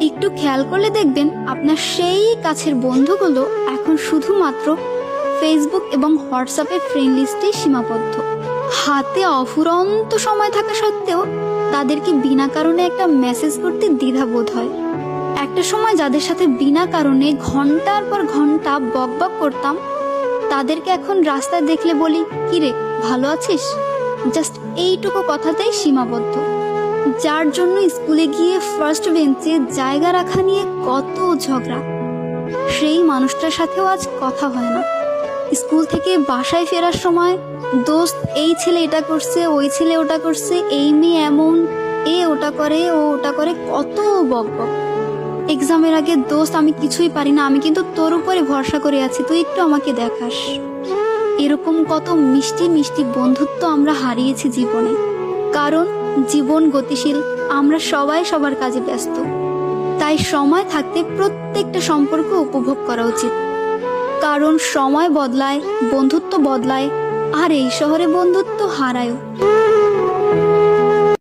একটু খেয়াল করলে দেখবেন আপনার সেই কাছের বন্ধুগুলো এখন শুধুমাত্র ফেসবুক এবং হোয়াটসঅ্যাপের ফ্রেন্ড লিস্টেই সীমাবদ্ধ। হাতে অফুরন্ত সময় থাকা সত্ত্বেও তাদেরকে বিনা কারণে একটা মেসেজ করতে দ্বিধাবোধ হয়। একটা সময় যাদের সাথে বিনা কারণে ঘন্টার পর ঘন্টা বকবক করতাম, তাদেরকে এখন রাস্তায় দেখলে বলি, কিরে ভালো আছিস? জাস্ট এইটুকু কথাতেই সীমাবদ্ধ। যার জন্য স্কুলে গিয়ে ফার্স্ট বেঞ্চে জায়গা রাখা নিয়ে কত ঝগড়া, সেই মানুষটার সাথেও আজ কথা হয় না। স্কুল থেকে বাসায় ফেরার সময় দোস্ত এই ছেলে এটা করছে, ওই ছেলে ওটা করছে, এই মেয়ে এমন, এ ওটা করে, ও ওটা করে, কত বকবক। এক্সামের আগে দোস্ত আমি কিছুই পারি না, আমি কিন্তু তোর উপরে ভরসা করে আছি, তুই একটু আমাকে দেখাস। এরকম কত মিষ্টি মিষ্টি বন্ধুত্ব আমরা হারিয়েছি জীবনে। কারণ জীবন গতিশীল, আমরা সবাই সবার কাজে ব্যস্ত। তাই সময় থাকতে প্রত্যেকটা সম্পর্ক উপভোগ করা উচিত। কারণ সময় বদলায়, বন্ধুত্ব বদলায়, আর এই শহরে বন্ধুত্ব হারায়ও।